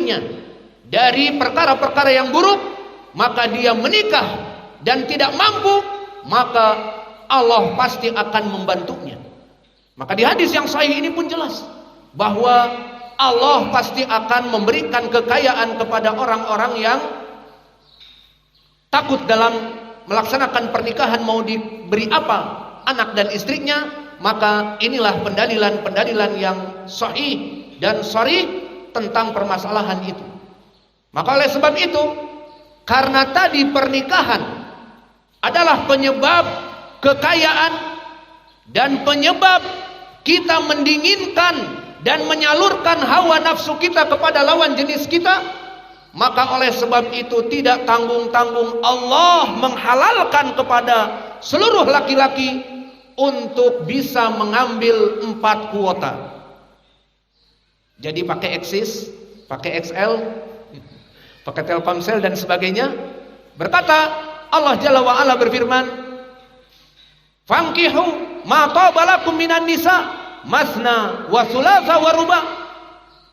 istrinya dari perkara-perkara yang buruk, maka dia menikah dan tidak mampu, maka Allah pasti akan membantunya. Maka di hadis yang sahih ini pun jelas bahwa Allah pasti akan memberikan kekayaan kepada orang-orang yang takut dalam melaksanakan pernikahan, mau diberi apa anak dan istrinya. Maka inilah pendalilan-pendalilan yang sahih dan sharih tentang permasalahan itu. Maka oleh sebab itu, karena tadi pernikahan adalah penyebab kekayaan dan penyebab kita mendinginkan dan menyalurkan hawa nafsu kita kepada lawan jenis kita, maka oleh sebab itu tidak tanggung-tanggung Allah menghalalkan kepada seluruh laki-laki untuk bisa mengambil 4 kuota. Jadi pakai Axis, pakai XL, pakai Telkomsel dan sebagainya. Berkata Allah Jalla wa Ala berfirman, "Fankihu ma taba lakum minan nisa masna wa thulatha wa ruba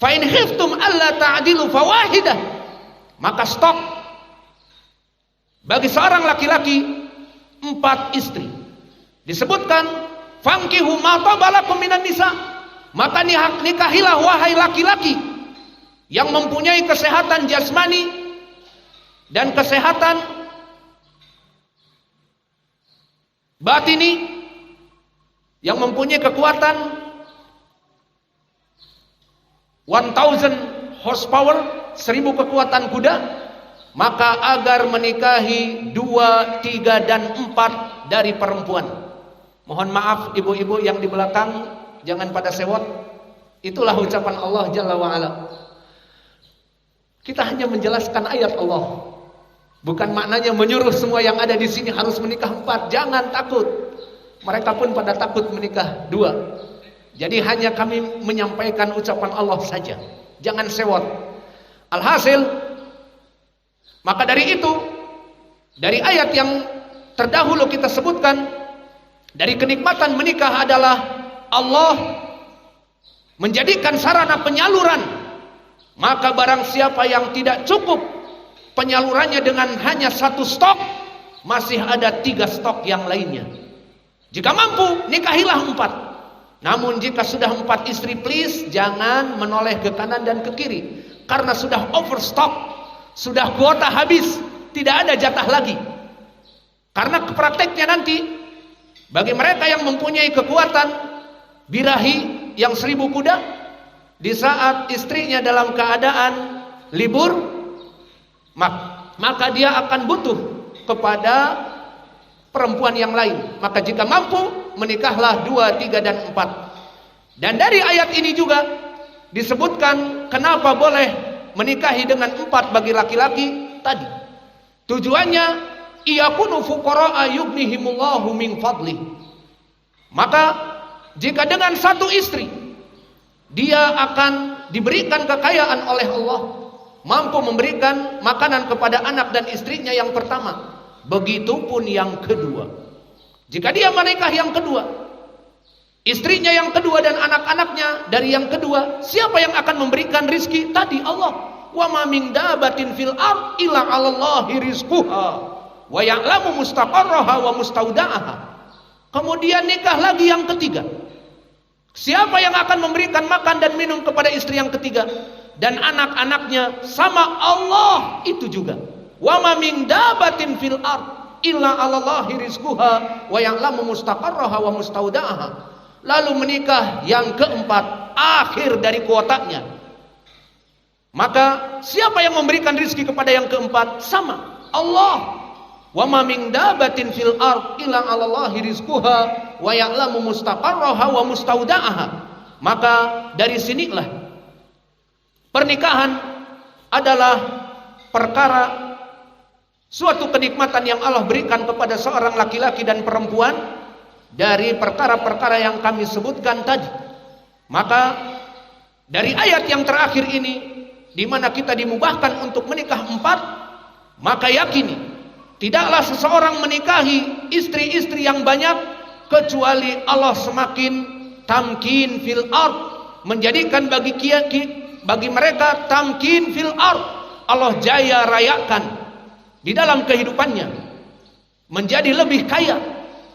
fa in khiftum alla ta'dilu fawahidah." Maka stok bagi seorang laki-laki 4 istri. Disebutkan fankihu ma taba lakum minan nisa, maka nikahilah wahai laki-laki yang mempunyai kesehatan jasmani dan kesehatan batini, yang mempunyai kekuatan 1000 horsepower, 1000 kekuatan kuda, maka agar menikahi 2, 3 dan 4 dari perempuan. Mohon maaf ibu-ibu yang di belakang, jangan pada sewot. Itulah ucapan Allah Jalla wa Ala. Kita hanya menjelaskan ayat Allah, bukan maknanya menyuruh semua yang ada di sini harus menikah 4. Jangan takut. Mereka pun pada takut menikah 2. Jadi hanya kami menyampaikan ucapan Allah saja. Jangan sewot. Alhasil, maka dari itu, dari ayat yang terdahulu kita sebutkan, dari kenikmatan menikah adalah Allah menjadikan sarana penyaluran. Maka barang siapa yang tidak cukup penyalurannya dengan hanya 1 stok, masih ada 3 stok yang lainnya. Jika mampu, nikahilah 4. Namun jika sudah 4 istri, please jangan menoleh ke kanan dan ke kiri, karena sudah overstock, sudah kuota habis, tidak ada jatah lagi. Karena prakteknya nanti, bagi mereka yang mempunyai kekuatan birahi yang 1000 kuda, di saat istrinya dalam keadaan libur, maka dia akan butuh kepada perempuan yang lain. Maka jika mampu, menikahlah 2, 3 dan 4. Dan dari ayat ini juga disebutkan kenapa boleh menikahi dengan 4 bagi laki-laki tadi. Tujuannya iyakunu fuqara'a yughnihimullahu min fadli. Maka jika dengan 1 istri dia akan diberikan kekayaan oleh Allah, mampu memberikan makanan kepada anak dan istrinya yang pertama, begitupun yang kedua. Jika dia menikah yang kedua, istrinya yang kedua dan anak-anaknya dari yang kedua, siapa yang akan memberikan rizki? Tadi Allah. Wa ma min dabatin fil ard illa 'alallahi rizquha wa ya'lamu mustaqarraha wa mustauda'aha. Kemudian nikah lagi yang ketiga. Siapa yang akan memberikan makan dan minum kepada istri yang ketiga dan anak-anaknya? Sama Allah itu juga. Wa ma min dabatin fil ard illa 'alallahi rizquha wa ya'lamu mustaqarraha wa mustauda'aha. Lalu menikah yang keempat, akhir dari kuotanya. Maka siapa yang memberikan rizki kepada yang keempat? Sama Allah. Wa ma min dabatin fil ard illa 'alallahi rizquha wa ya'lamu mustaqarraha wa mustauda'aha. Maka dari sinilah pernikahan adalah perkara suatu kenikmatan yang Allah berikan kepada seorang laki-laki dan perempuan dari perkara-perkara yang kami sebutkan tadi. Maka dari ayat yang terakhir ini, di mana kita dimubahkan untuk menikah 4, maka yakini tidaklah seseorang menikahi istri-istri yang banyak kecuali Allah semakin tamkin fil ard, menjadikan bagi mereka tamkin fil ard, Allah jaya rayakan di dalam kehidupannya, menjadi lebih kaya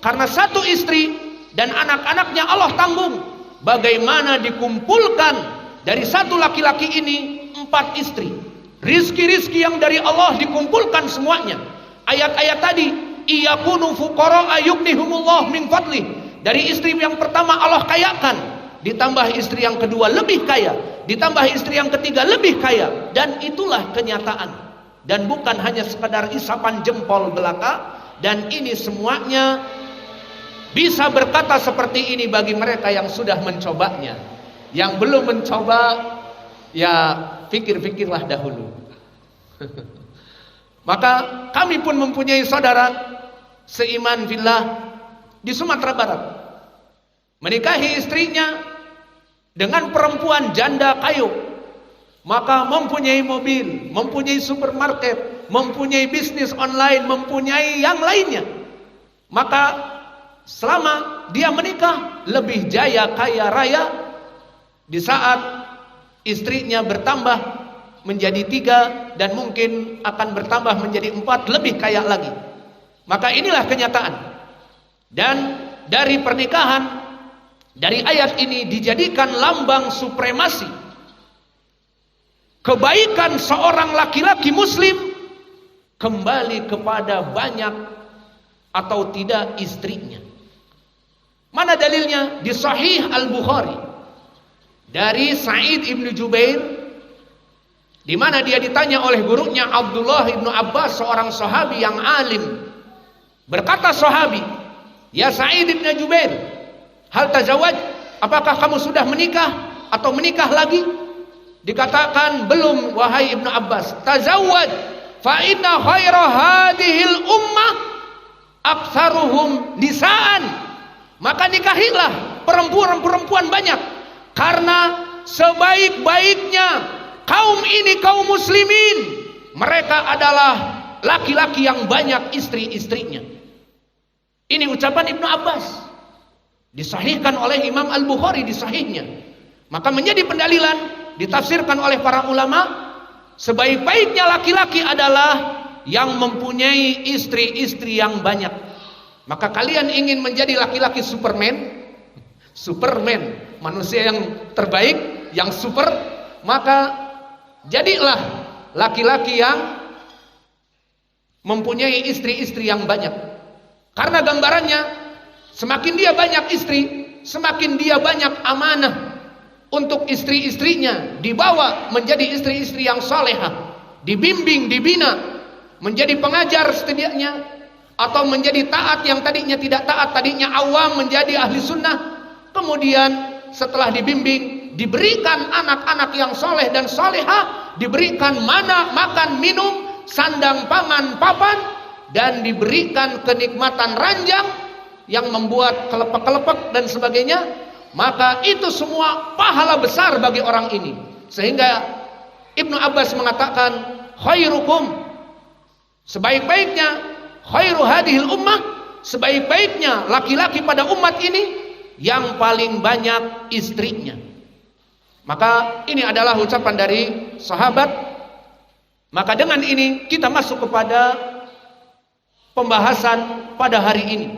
karena satu istri dan anak-anaknya Allah tanggung. Bagaimana dikumpulkan dari satu laki-laki ini 4 istri, rizki-rizki yang dari Allah dikumpulkan semuanya. Ayat-ayat tadi, iyakunu fuqara yughnihumullah min fadlih, dari istri yang pertama Allah kayakan, ditambah istri yang kedua lebih kaya, ditambah istri yang ketiga lebih kaya. Dan itulah kenyataan, dan bukan hanya sekadar isapan jempol belaka. Dan ini semuanya bisa berkata seperti ini bagi mereka yang sudah mencobanya. Yang belum mencoba, ya pikir-pikirlah dahulu. Maka kami pun mempunyai saudara seiman fillah di Sumatera Barat, menikahi istrinya dengan perempuan janda kayu, maka mempunyai mobil, mempunyai supermarket, mempunyai bisnis online, mempunyai yang lainnya. Maka selama dia menikah lebih jaya kaya raya, di saat istrinya bertambah menjadi 3 dan mungkin akan bertambah menjadi 4 lebih kaya lagi. Maka inilah kenyataan. Dan dari pernikahan, dari ayat ini dijadikan lambang supremasi kebaikan seorang laki-laki muslim kembali kepada banyak atau tidak istrinya. Mana dalilnya? Di Sahih Al-Bukhari dari Sa'id ibnu Jubair, di mana dia ditanya oleh gurunya Abdullah ibnu Abbas, seorang sahabi yang alim. Berkata sahabi, "Ya Sa'id ibnu Jubair, hal tazawwaj? Apakah kamu sudah menikah atau menikah lagi?" Dikatakan, "Belum wahai Ibnu Abbas." "Tazawwaj fa inna khaira hadhil ummah aktsaruhum nisaan." Maka nikahilah perempuan-perempuan banyak, karena sebaik-baiknya kaum ini kaum muslimin, mereka adalah laki-laki yang banyak istri-istrinya. Ini ucapan Ibnu Abbas, disahihkan oleh Imam Al-Bukhari di sahihnya. Maka menjadi pendalilan, ditafsirkan oleh para ulama, sebaik-baiknya laki-laki adalah yang mempunyai istri-istri yang banyak. Maka kalian ingin menjadi laki-laki Superman, manusia yang terbaik, yang super, maka jadilah laki-laki yang mempunyai istri-istri yang banyak. Karena gambarannya, semakin dia banyak istri, semakin dia banyak amanah untuk istri-istrinya, dibawa menjadi istri-istri yang salehah, dibimbing, dibina, menjadi pengajar setidaknya, atau menjadi taat yang tadinya tidak taat, tadinya awam menjadi ahli sunnah. Kemudian setelah dibimbing, diberikan anak-anak yang soleh dan salehah, diberikan mana, makan, minum, sandang, pangan, papan, dan diberikan kenikmatan ranjang yang membuat kelepek-kelepek dan sebagainya. Maka itu semua pahala besar bagi orang ini. Sehingga Ibnu Abbas mengatakan, khairukum, sebaik-baiknya, khairu hadhil ummah, sebaik-baiknya laki-laki pada umat ini yang paling banyak istrinya. Maka ini adalah ucapan dari sahabat. Maka dengan ini kita masuk kepada pembahasan pada hari ini.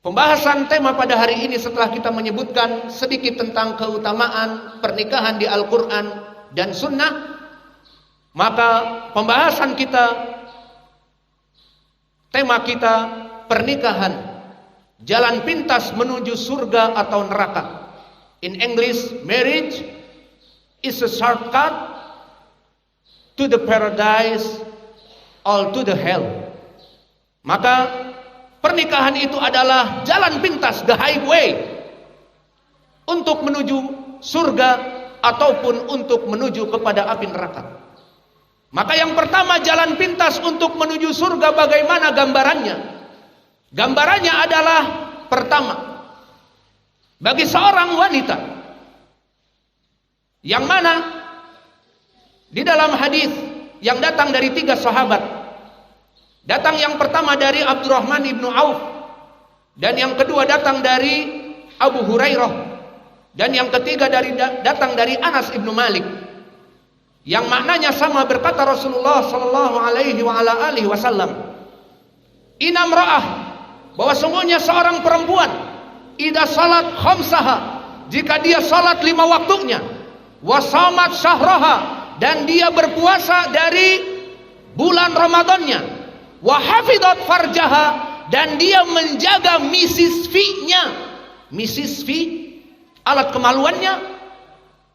Pembahasan tema pada hari ini, setelah kita menyebutkan sedikit tentang keutamaan pernikahan di Al-Quran dan Sunnah, maka pembahasan kita, tema kita, pernikahan, jalan pintas menuju surga atau neraka. In English, marriage is a shortcut to the paradise or to the hell. Maka pernikahan itu adalah jalan pintas, the highway, untuk menuju surga ataupun untuk menuju kepada api neraka. Maka yang pertama, jalan pintas untuk menuju surga, bagaimana gambarannya? Gambarannya adalah, pertama, bagi seorang wanita yang mana di dalam hadis yang datang dari 3 sahabat, datang yang pertama dari Abdurrahman ibnu Auf, dan yang kedua datang dari Abu Hurairah, dan yang ketiga datang dari Anas ibnu Malik. yang maknanya sama. Berkata Rasulullah sallallahu alaihi wa ala alihi wasallam, "Inam ra'ah," bahwa sungguhnya seorang perempuan, "idza salat khamsaha," jika dia salat 5 waktunya, "wa shamat syahraha," dan dia berpuasa dari bulan Ramadannya, "wa hafizat farjaha," dan dia menjaga misis fi, alat kemaluannya,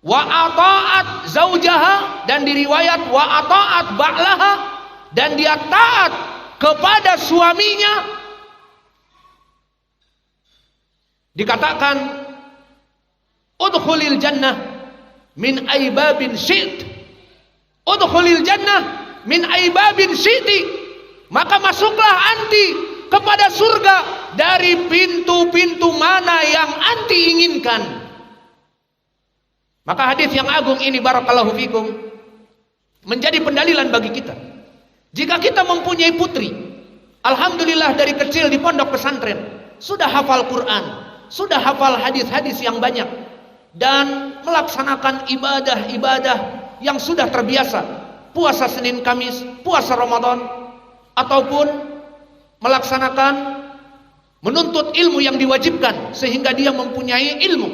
"wa ata'at zaujaha," dan diriwayat "wa ata'at ba'laha," dan dia taat kepada suaminya. Dikatakan, "Udkhulil jannah min aibabin syi'ti." Udkhulil jannah min aibabin syi'ti, maka masuklah anti kepada surga dari pintu-pintu mana yang anti inginkan. Maka hadis yang agung ini barakallahu fikum menjadi pendalilan bagi kita. Jika kita mempunyai putri, alhamdulillah dari kecil di pondok pesantren, sudah hafal Quran, sudah hafal hadis-hadis yang banyak, dan melaksanakan ibadah-ibadah yang sudah terbiasa, puasa Senin Kamis, puasa Ramadan, ataupun melaksanakan menuntut ilmu yang diwajibkan sehingga dia mempunyai ilmu.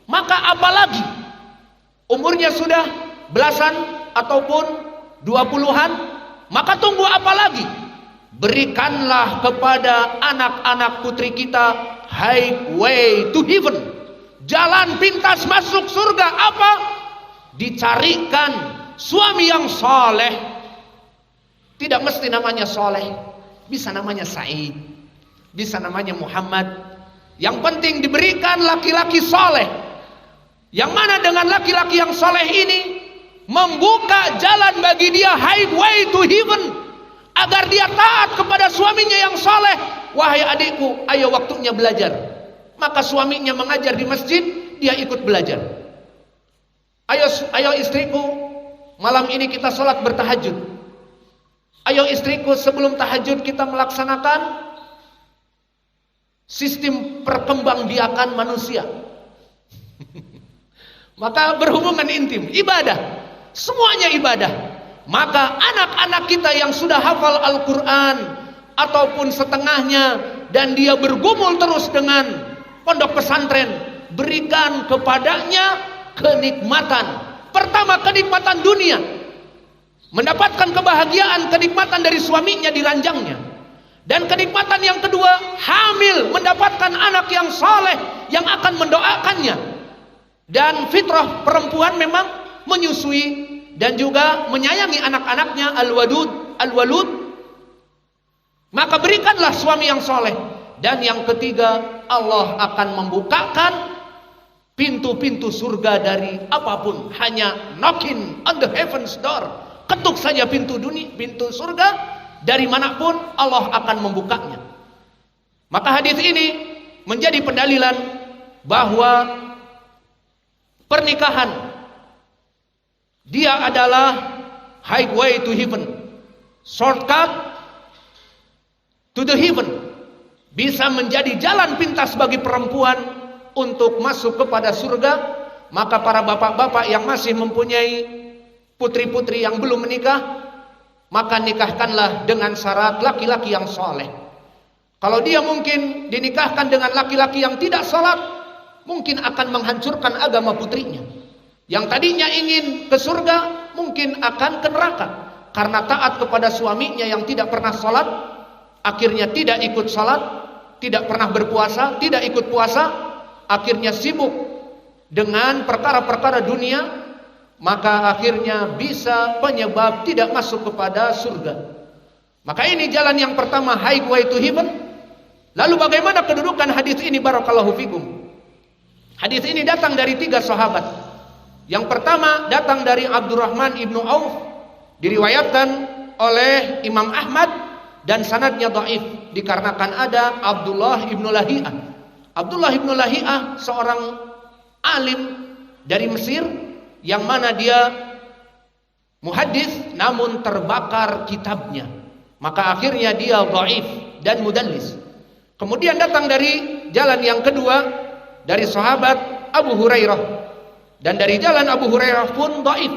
Maka apalagi umurnya sudah belasan ataupun 20-an, maka tunggu apalagi? Berikanlah kepada anak-anak putri kita highway to heaven, jalan pintas masuk surga. Apa? Dicarikan suami yang soleh. Tidak mesti namanya soleh, bisa namanya Said, bisa namanya Muhammad. Yang penting diberikan laki-laki soleh, yang mana dengan laki-laki yang soleh ini membuka jalan bagi dia highway to heaven, agar dia taat kepada suaminya yang soleh. Wahai adikku, ayo waktunya belajar. Maka suaminya mengajar di masjid, dia ikut belajar. Ayo istriku, malam ini kita sholat bertahajud. Ayo istriku, sebelum tahajud kita melaksanakan sistem perkembangbiakan manusia. Maka berhubungan intim, ibadah, semuanya ibadah. Maka anak-anak kita yang sudah hafal Al-Quran ataupun setengahnya, dan dia bergumul terus dengan pondok pesantren, berikan kepadanya kenikmatan. Pertama, kenikmatan dunia, mendapatkan kebahagiaan, kenikmatan dari suaminya di ranjangnya. Dan kenikmatan yang kedua, hamil, mendapatkan anak yang saleh yang akan mendoakannya. Dan fitrah perempuan memang menyusui dan juga menyayangi anak-anaknya, al-walud. Maka berikanlah suami yang soleh. Dan yang ketiga, Allah akan membukakan pintu-pintu surga dari apapun. Hanya knocking on the heaven's door, ketuk saja pintu dunia, pintu surga, dari manapun Allah akan membukanya. Maka hadis ini menjadi pendalilan bahwa pernikahan dia adalah highway to heaven, shortcut to the heaven, bisa menjadi jalan pintas bagi perempuan untuk masuk kepada surga. Maka para bapak-bapak yang masih mempunyai putri-putri yang belum menikah, maka nikahkanlah dengan syarat laki-laki yang soleh. Kalau dia mungkin dinikahkan dengan laki-laki yang tidak salat, mungkin akan menghancurkan agama putrinya. Yang tadinya ingin ke surga, mungkin akan ke neraka. Karena taat kepada suaminya yang tidak pernah salat, akhirnya tidak ikut salat, tidak pernah berpuasa, tidak ikut puasa, akhirnya sibuk dengan perkara-perkara dunia, maka akhirnya bisa penyebab tidak masuk kepada surga. Maka ini jalan yang pertama, highway to heaven. Lalu bagaimana kedudukan hadis ini barakallahu fikum? Hadis ini datang dari 3 sahabat. Yang pertama datang dari Abdurrahman ibnu Auf, diriwayatkan oleh Imam Ahmad dan sanadnya dhaif dikarenakan ada Abdullah ibnu Lahiyah. Abdullah ibnu Lahiyah seorang alim dari Mesir, yang mana dia muhaddis namun terbakar kitabnya, maka akhirnya dia dhaif dan mudallis. Kemudian datang dari jalan yang kedua dari sahabat Abu Hurairah, dan dari jalan Abu Hurairah pun dhaif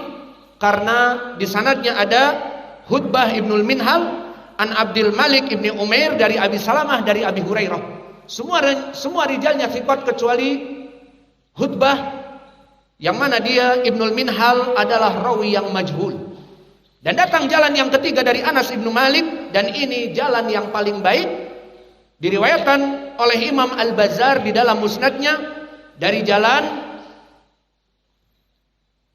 karena di sanadnya ada Hutbah ibnul Minhal an Abdul Malik ibni Umair dari Abi Salamah dari Abi Hurairah. Semua rijalnya thiqat kecuali Hutbah, yang mana dia ibnul Minhal adalah rawi yang majhul. Dan datang jalan yang ketiga dari Anas ibnu Malik, dan ini jalan yang paling baik, diriwayatkan oleh Imam Al-Bazzar di dalam musnadnya dari jalan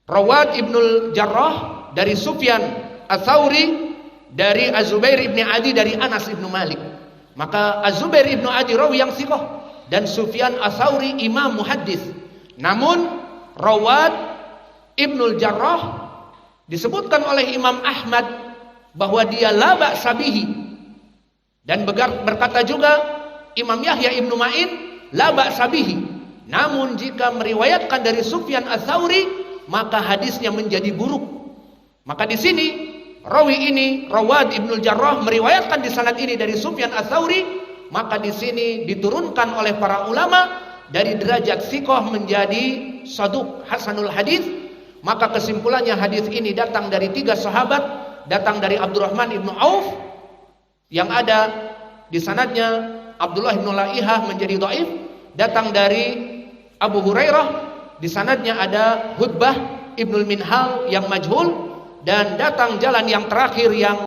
Rawat ibnul Jarrah dari Sufyan Ats-Tsauri dari Az-Zubair ibni Adi dari Anas ibnu Malik. Maka Az-Zubair ibnu Adi rawi yang thiqah dan Sufyan Ats-Tsauri imam muhaddis. Namun Rawat ibnul Jarrah disebutkan oleh Imam Ahmad bahwa dia la ba'sa bihi, dan berkata juga Imam Yahya ibnu Ma'in la ba'sa bihi. Namun jika meriwayatkan dari Sufyan Ats-Tsauri maka hadisnya menjadi buruk. Maka di sini rawi ini Rawad ibnul Jarrah meriwayatkan di sanad ini dari Sufyan Ats-Tsauri, maka di sini diturunkan oleh para ulama dari derajat thiqah menjadi saduq hasanul hadis. Maka kesimpulannya hadis ini datang dari 3 sahabat, datang dari Abdurrahman ibnu Auf yang ada di sanadnya Abdullah ibnu Laihah menjadi dhaif, datang dari Abu Hurairah di sanadnya ada Hutbah ibnul Minhal yang majhul, dan datang jalan yang terakhir yang